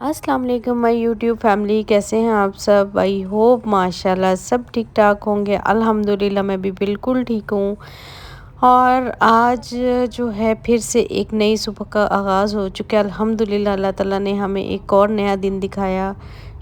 अस्सलाम वालेकुम my YouTube family, कैसे हैं आप सब। आई होप माशाल्लाह सब ठीक ठाक होंगे। अल्हम्दुलिल्लाह मैं भी बिल्कुल ठीक हूँ। और आज जो है फिर से एक नई सुबह का आगाज़ हो चुका है। अल्हम्दुलिल्लाह अल्लाह ताला ने हमें एक और नया दिन दिखाया,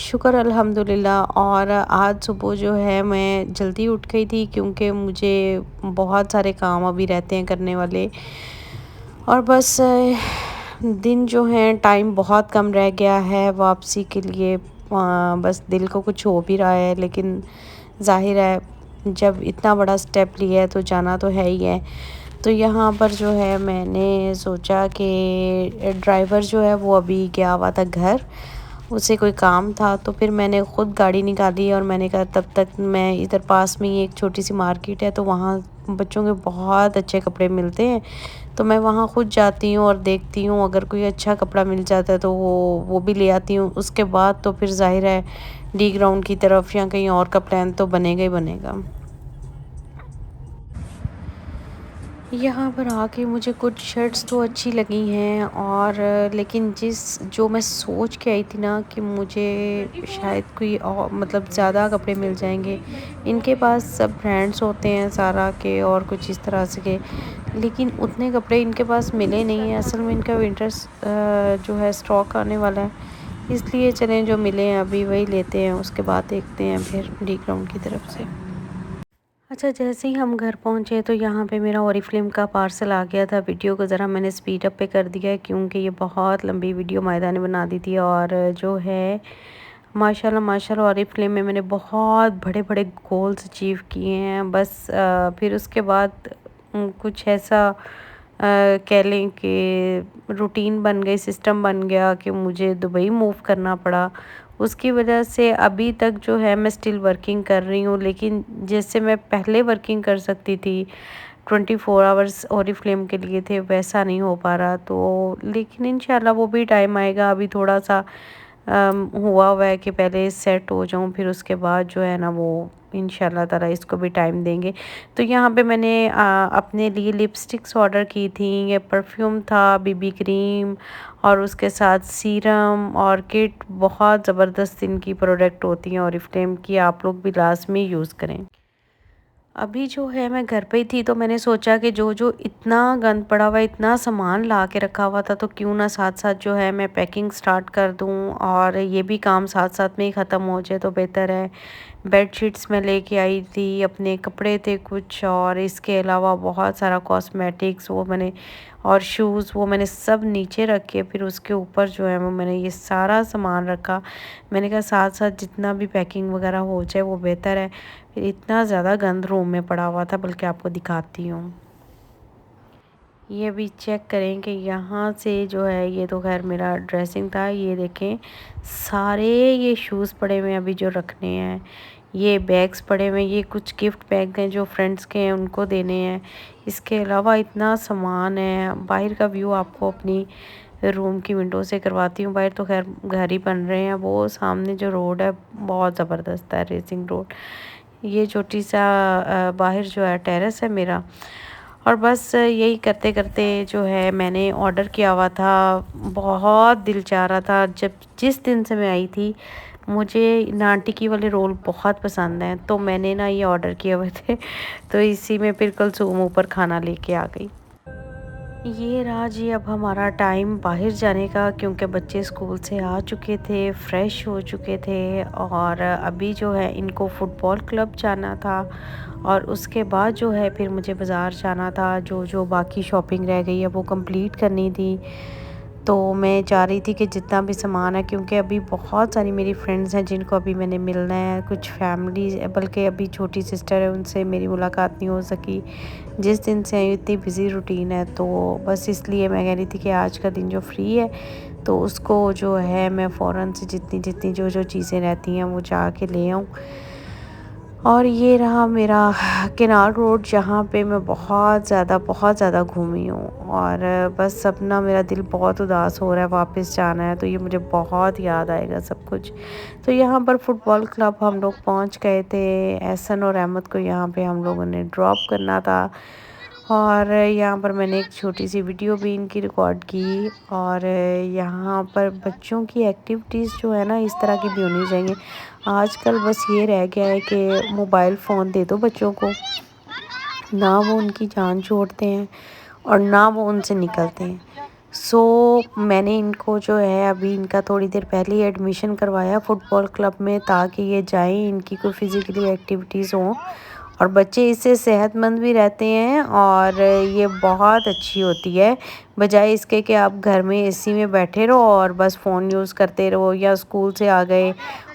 शुक्र अल्हम्दुलिल्लाह। और आज सुबह जो है मैं जल्दी उठ गई थी क्योंकि मुझे बहुत सारे काम अभी रहते हैं करने वाले। और बस दिन जो है टाइम बहुत कम रह गया है वापसी के लिए। बस दिल को कुछ हो भी रहा है, लेकिन ज़ाहिर है जब इतना बड़ा स्टेप लिया है तो जाना तो है ही है। तो यहाँ पर जो है मैंने सोचा कि ड्राइवर जो है वो अभी गया हुआ था घर, उसे कोई काम था। तो फिर मैंने ख़ुद गाड़ी निकाली और मैंने कहा तब तक मैं इधर पास में ही एक छोटी सी मार्केट है, तो वहाँ बच्चों के बहुत अच्छे कपड़े मिलते हैं। तो मैं वहाँ खुद जाती हूँ और देखती हूँ, अगर कोई अच्छा कपड़ा मिल जाता है तो वो भी ले आती हूँ। उसके बाद तो फिर ज़ाहिर है डी ग्राउंड की तरफ या कहीं और का प्लान तो बनेगा ही बनेगा। यहाँ पर आके मुझे कुछ शर्ट्स तो अच्छी लगी हैं, और लेकिन जो मैं सोच के आई थी ना कि मुझे शायद कोई और मतलब ज़्यादा कपड़े मिल जाएंगे। इनके पास सब ब्रांड्स होते हैं सारा के और कुछ इस तरह से के, लेकिन उतने कपड़े इनके पास मिले नहीं हैं। असल में इनका विंटर्स जो है स्टॉक आने वाला है, इसलिए चलें जो मिले हैं अभी वही लेते हैं, उसके बाद देखते हैं फिर डी ग्राउंड की तरफ से। अच्छा, जैसे ही हम घर पहुँचे तो यहाँ पे मेरा ओरिफ्लेम का पार्सल आ गया था। वीडियो को ज़रा मैंने स्पीड अप पे कर दिया है क्योंकि ये बहुत लंबी वीडियो मायदा ने बना दी थी। और जो है माशाल्लाह माशाल्लाह ओरिफ्लेम में मैंने बहुत बड़े-बड़े गोल्स अचीव किए हैं। बस फिर उसके बाद कुछ ऐसा कह लें कि रूटीन बन गई, सिस्टम बन गया कि मुझे दुबई मूव करना पड़ा। उसकी वजह से अभी तक जो है मैं स्टिल वर्किंग कर रही हूँ, लेकिन जैसे मैं पहले वर्किंग कर सकती थी 24 आवर्स ओरिफ्लेम के लिए थे, वैसा नहीं हो पा रहा। तो लेकिन इंशाल्लाह वो भी टाइम आएगा। अभी थोड़ा सा हुआ है कि पहले सेट हो जाऊँ, फिर उसके बाद जो है ना वो इंशाल्लाह ताला इसको भी टाइम देंगे। तो यहाँ पे मैंने अपने लिए लिपस्टिक्स ऑर्डर की थी। ये परफ्यूम था, बीबी क्रीम, और उसके साथ सीरम और किट। बहुत ज़बरदस्त इनकी प्रोडक्ट होती हैं ओरिफ्लेम की, आप लोग भी लाज़मी यूज़ करें। अभी जो है मैं घर पे ही थी तो मैंने सोचा कि जो जो इतना गंद पड़ा हुआ है, इतना सामान ला के रखा हुआ था, तो क्यों ना साथ साथ जो है मैं पैकिंग स्टार्ट कर दूं और ये भी काम साथ साथ में ही ख़त्म हो जाए तो बेहतर है। बेडशीट्स मैं लेके आई थी, अपने कपड़े थे कुछ, और इसके अलावा बहुत सारा कॉस्मेटिक्स वो मैंने, और शूज़ वो मैंने सब नीचे रखे। फिर उसके ऊपर जो है वो मैंने ये सारा सामान रखा। मैंने कहा साथ साथ जितना भी पैकिंग वगैरह हो जाए वो बेहतर है। फिर इतना ज़्यादा गंद रूम में पड़ा हुआ था, बल्कि आपको दिखाती हूँ। ये भी चेक करें कि यहाँ से जो है, ये तो खैर मेरा ड्रेसिंग था, ये देखें सारे ये शूज़ पड़े हुए हैं अभी जो रखने हैं। ये बैग्स पड़े हुए हैं, ये कुछ गिफ्ट बैग हैं जो फ्रेंड्स के हैं उनको देने हैं। इसके अलावा इतना सामान है। बाहर का व्यू आपको अपनी रूम की विंडो से करवाती हूँ। बाहर तो खैर घर ही बन रहे हैं। वो सामने जो रोड है बहुत ज़बरदस्त है, रेसिंग रोड। ये छोटी सा बाहर जो है टेरेस है मेरा। और बस यही करते करते जो है मैंने ऑर्डर किया हुआ था। बहुत दिल चाह रहा था, जब जिस दिन से मैं आई थी मुझे नान टिक्की वाले रोल बहुत पसंद हैं, तो मैंने ना ये ऑर्डर किए हुए थे। तो इसी में फिर कल सुबह ऊपर खाना लेके आ गई। ये रहा जी अब हमारा टाइम बाहर जाने का, क्योंकि बच्चे स्कूल से आ चुके थे, फ्रेश हो चुके थे, और अभी जो है इनको फुटबॉल क्लब जाना था। और उसके बाद जो है फिर मुझे बाज़ार जाना था, जो जो बाकी शॉपिंग रह गई है वो कंप्लीट करनी थी। तो मैं चाह रही थी कि जितना भी सामान है, क्योंकि अभी बहुत सारी मेरी फ्रेंड्स हैं जिनको अभी मैंने मिलना है, कुछ फैमिली, बल्कि अभी छोटी सिस्टर है उनसे मेरी मुलाकात नहीं हो सकी। जिस दिन से आई इतनी बिज़ी रूटीन है, तो बस इसलिए मैं कह रही थी कि आज का दिन जो फ्री है तो उसको जो है मैं फ़ौरन से जितनी जितनी जो जो चीज़ें रहती हैं वो जा के ले आऊँ। और ये रहा मेरा केनाल रोड, जहाँ पे मैं बहुत ज़्यादा घूमी हूँ। और बस अब ना मेरा दिल बहुत उदास हो रहा है, वापस जाना है, तो ये मुझे बहुत याद आएगा सब कुछ। तो यहाँ पर फुटबॉल क्लब हम लोग पहुँच गए थे। एहसन और अहमद को यहाँ पे हम लोगों ने ड्रॉप करना था। और यहाँ पर मैंने एक छोटी सी वीडियो भी इनकी रिकॉर्ड की। और यहाँ पर बच्चों की एक्टिविटीज़ जो है ना इस तरह की भी होनी चाहिए। आजकल बस ये रह गया है कि मोबाइल फ़ोन दे दो बच्चों को, ना वो उनकी जान छोड़ते हैं और ना वो उनसे निकलते हैं। मैंने इनको जो है अभी इनका थोड़ी देर पहले ही एडमिशन करवाया फुटबॉल क्लब में, ताकि ये जाएं, इनकी कोई फिज़िकली एक्टिविटीज़ हों और बच्चे इससे सेहतमंद भी रहते हैं और ये बहुत अच्छी होती है। बजाय इसके कि आप घर में एसी में बैठे रहो और बस फ़ोन यूज़ करते रहो, या स्कूल से आ गए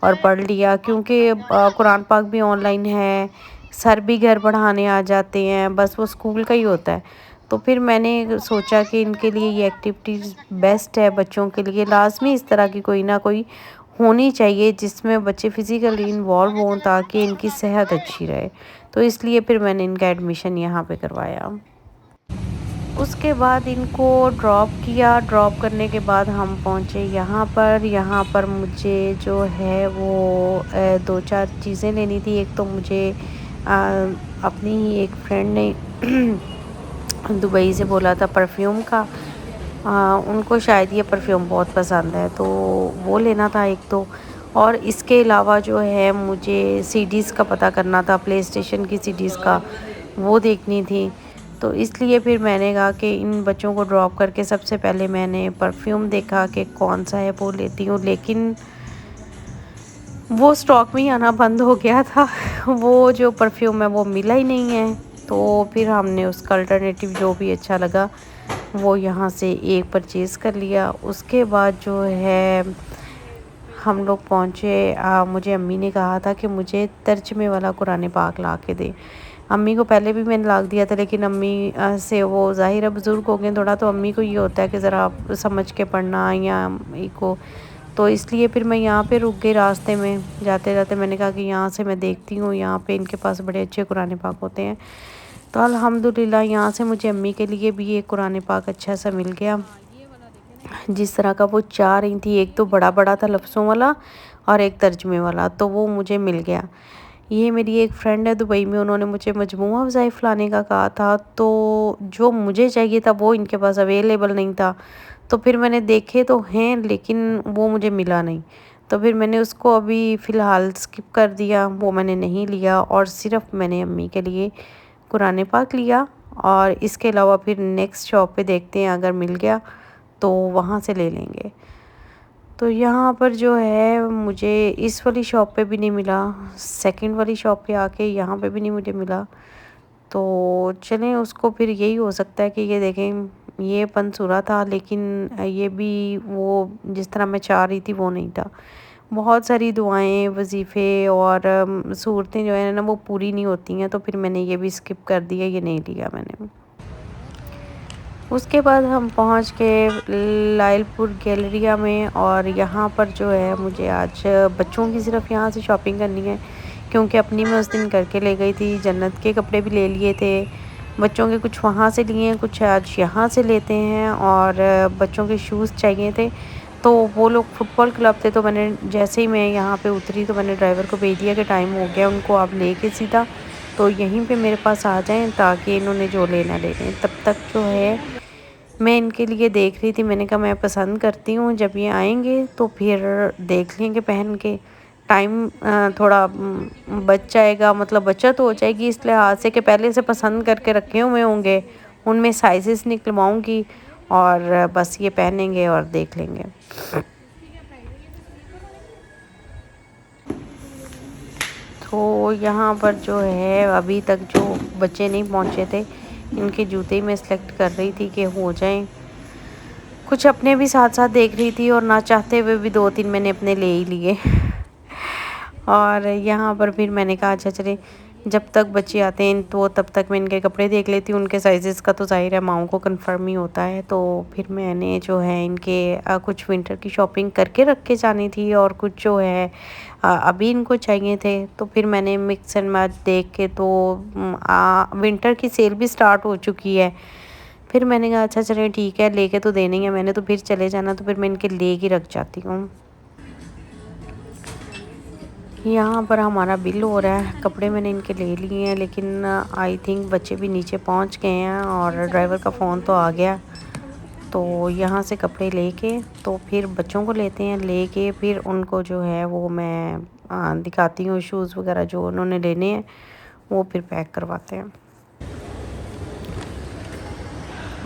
और पढ़ लिया, क्योंकि कुरान पाक भी ऑनलाइन है, सर भी घर पढ़ाने आ जाते हैं, बस वो स्कूल का ही होता है। तो फिर मैंने सोचा कि इनके लिए ये एक्टिविटीज़ बेस्ट है, बच्चों के लिए लाज़मी इस तरह की कोई ना कोई होनी चाहिए जिसमें बच्चे फ़िज़िकली इन्वॉल्व हों, ताकि इनकी सेहत अच्छी रहे। तो इसलिए फिर मैंने इनका एडमिशन यहाँ पे करवाया। उसके बाद इनको ड्रॉप किया, ड्रॉप करने के बाद हम पहुँचे यहाँ पर मुझे जो है वो 2-4 चीज़ें लेनी थी। एक तो मुझे अपनी ही एक फ्रेंड ने दुबई से बोला था परफ्यूम का। उनको शायद ये परफ्यूम बहुत पसंद है, तो वो लेना था एक तो। और इसके अलावा जो है मुझे सीडीज़ का पता करना था, प्ले स्टेशन की सीडीज़ का, वो देखनी थी। तो इसलिए फिर मैंने कहा कि इन बच्चों को ड्रॉप करके सबसे पहले मैंने परफ्यूम देखा कि कौन सा है वो लेती हूँ, लेकिन वो स्टॉक में ही आना बंद हो गया था। वो जो परफ्यूम है वो मिला ही नहीं है। तो फिर हमने उसका अल्टरनेटिव जो भी अच्छा लगा वो यहाँ से एक परचेज़ कर लिया। उसके बाद जो है हम लोग पहुँचे। मुझे अम्मी ने कहा था कि मुझे तर्जमे वाला कुरान पाक ला के दे। अम्मी को पहले भी मैंने ला दिया था, लेकिन अम्मी से वो ज़ाहिर है बुज़ुर्ग हो गए थोड़ा, तो अम्मी को ये होता है कि ज़रा समझ के पढ़ना या अम्मी को। तो इसलिए फिर मैं यहाँ पे रुक गई रास्ते में, जाते जाते मैंने कहा कि यहाँ से मैं देखती हूँ, यहाँ पे इनके पास बड़े अच्छे कुरान पाक होते हैं। तो अल्हम्दुलिल्लाह यहाँ से मुझे अम्मी के लिए भी एक कुरान पाक अच्छा सा मिल गया, जिस तरह का वो चाह रही थी। एक तो बड़ा बड़ा था लफ्ज़ों वाला और एक तर्जमे वाला, तो वो मुझे मिल गया। ये मेरी एक फ्रेंड है दुबई में, उन्होंने मुझे मजमूआ वज़ाइफ लाने का कहा था, तो जो मुझे चाहिए था वो इनके पास अवेलेबल नहीं था। तो फिर मैंने देखे तो हैं, लेकिन वो मुझे मिला नहीं। तो फिर मैंने उसको अभी फ़िलहाल स्किप कर दिया, वो मैंने नहीं लिया और सिर्फ़ मैंने अम्मी के लिए कुरान पाक लिया। और इसके अलावा फिर नेक्स्ट शॉप पे देखते हैं, अगर मिल गया तो वहाँ से ले लेंगे। तो यहाँ पर जो है मुझे इस वाली शॉप पे भी नहीं मिला, सेकंड वाली शॉप पे आके यहाँ पे भी नहीं मुझे मिला। तो चलें, उसको फिर यही हो सकता है कि ये देखें ये पंसूरा था, लेकिन ये भी वो जिस तरह मैं चाह रही थी वो नहीं था। बहुत सारी दुआएं, वजीफ़े और सूरतें जो है ना वो पूरी नहीं होती हैं, तो फिर मैंने ये भी स्किप कर दिया, ये नहीं लिया मैंने। उसके बाद हम पहुंच के लाइलपुर गैलरिया में, और यहाँ पर जो है मुझे आज बच्चों की सिर्फ यहाँ से शॉपिंग करनी है, क्योंकि अपनी मैं उस दिन करके ले गई थी। जन्नत के कपड़े भी ले लिए थे, बच्चों के कुछ वहाँ से लिए हैं, कुछ आज यहाँ से लेते हैं। और बच्चों के शूज़ चाहिए थे, तो वो लोग फुटबॉल क्लब थे। तो मैंने जैसे ही मैं यहाँ पे उतरी तो मैंने ड्राइवर को भेज दिया कि टाइम हो गया, उनको आप लेके सीधा तो यहीं पे मेरे पास आ जाएं, ताकि इन्होंने जो लेना ले लें। तब तक जो है मैं इनके लिए देख रही थी। मैंने कहा मैं पसंद करती हूँ, जब ये आएंगे तो फिर देख लेंगे पहन के। टाइम थोड़ा बच जाएगा, मतलब बचत हो जाएगी इस लिहाज से कि पहले से पसंद करके रखे हुए होंगे, उनमें साइजेस निकलवाऊँगी और बस ये पहनेंगे और देख लेंगे। तो यहाँ पर जो है अभी तक जो बच्चे नहीं पहुँचे थे, इनके जूते ही मैं सिलेक्ट कर रही थी कि हो जाएं। कुछ अपने भी साथ साथ देख रही थी, और ना चाहते हुए भी 2-3 मैंने अपने ले ही लिए। और यहाँ पर फिर मैंने कहा अच्छा चले, जब तक बच्चे आते हैं तो तब तक मैं इनके कपड़े देख लेती हूँ। उनके साइज़ेस का तो ज़ाहिर है माओं को कंफर्म ही होता है। तो फिर मैंने जो है इनके कुछ विंटर की शॉपिंग करके रख के जानी थी, और कुछ जो है अभी इनको चाहिए थे। तो फिर मैंने मिक्स एंड मैच देख के, तो विंटर की सेल भी स्टार्ट हो चुकी है। फिर मैंने कहा अच्छा चलिए ठीक है, लेके तो देने ही है मैंने, तो फिर चले जाना, तो फिर मैं इनके ले ही रख जाती हूँ। यहाँ पर हमारा बिल हो रहा है। कपड़े मैंने इनके ले लिए हैं, लेकिन आई थिंक बच्चे भी नीचे पहुँच गए हैं और ड्राइवर का फ़ोन तो आ गया। तो यहाँ से कपड़े लेके तो फिर बच्चों को लेते हैं, लेके फिर उनको जो है वो मैं दिखाती हूँ शूज़ वगैरह जो उन्होंने लेने हैं, वो फिर पैक करवाते हैं।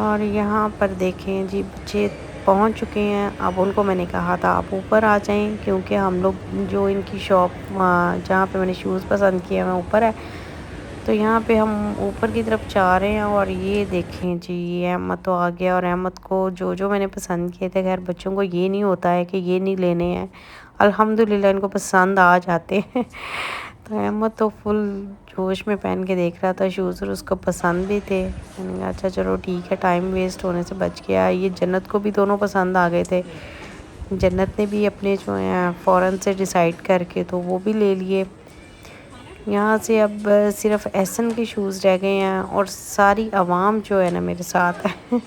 और यहाँ पर देखें जी, बच्चे पहुँच चुके हैं। अब उनको मैंने कहा था आप ऊपर आ जाएं, क्योंकि हम लोग जो इनकी शॉप जहाँ पे मैंने शूज़ पसंद किए हैं ऊपर है। तो यहाँ पे हम ऊपर की तरफ जा रहे हैं और ये देखें जी, ये अहमद तो आ गया और अहमद को जो मैंने पसंद किए थे, खैर बच्चों को ये नहीं होता है कि ये नहीं लेने हैं, अल्हम्दुलिल्लाह इनको पसंद आ जाते हैं। तो अहमद तो फुल जोश में पहन के देख रहा था शूज़ और उसको पसंद भी थे। मैंने कहा अच्छा चलो ठीक है, टाइम वेस्ट होने से बच गया। ये जन्नत को भी दोनों पसंद आ गए थे। जन्नत ने भी अपने जो हैं फ़ौरन से डिसाइड करके तो वो भी ले लिए। यहाँ से अब सिर्फ एहसन के शूज़ रह गए हैं और सारी आवाम जो है ना मेरे साथ है।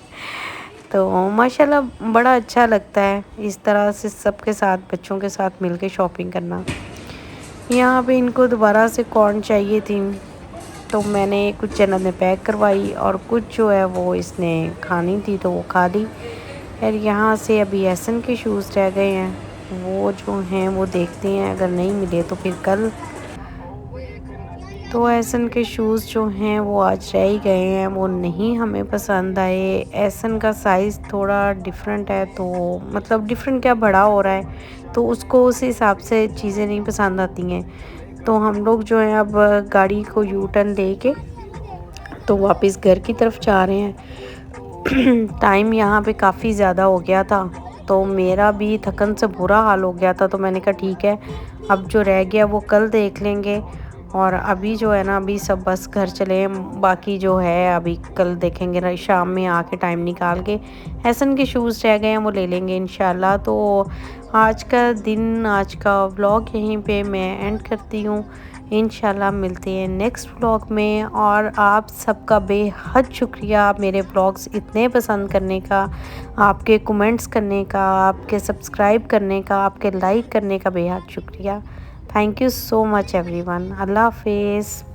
तो माशाल्लाह बड़ा अच्छा लगता है इस तरह से सबके साथ, बच्चों के साथ मिलके शॉपिंग करना। यहाँ पे इनको दोबारा से कॉर्न चाहिए थी, तो मैंने कुछ जन्नत ने पैक करवाई और कुछ जो है वो इसने खानी थी तो वो खा ली। और यहाँ से अभी एहसन के शूज़ रह गए हैं, वो जो हैं वो देखते हैं, अगर नहीं मिले तो फिर कल। तो एहसन के शूज़ जो हैं वो आज रह ही गए हैं, वो नहीं हमें पसंद आए। एहसन का साइज़ थोड़ा डिफरेंट है, तो मतलब डिफरेंट क्या, बड़ा हो रहा है, तो उसको उस हिसाब से चीज़ें नहीं पसंद आती हैं। तो हम लोग जो हैं अब गाड़ी को यू टर्न लेके तो वापस घर की तरफ जा रहे हैं। टाइम यहाँ पे काफ़ी ज़्यादा हो गया था, तो मेरा भी थकन से बुरा हाल हो गया था। तो मैंने कहा ठीक है, अब जो रह गया वो कल देख लेंगे, और अभी जो है ना अभी सब बस घर चले, बाकी जो है अभी कल देखेंगे ना, शाम में आके टाइम निकाल के एहसन के शूज़ रह गए हैं वो ले लेंगे इंशाल्लाह। तो आज का दिन, आज का व्लॉग यहीं पे मैं एंड करती हूँ। इंशाल्लाह मिलते हैं नेक्स्ट व्लॉग में, और आप सबका बेहद शुक्रिया मेरे व्लॉग्स इतने पसंद करने का, आपके कमेंट्स करने का, आपके सब्सक्राइब करने का, आपके लाइक करने का बेहद शुक्रिया। Thank you so much everyone. अल्लाह हाफिज़।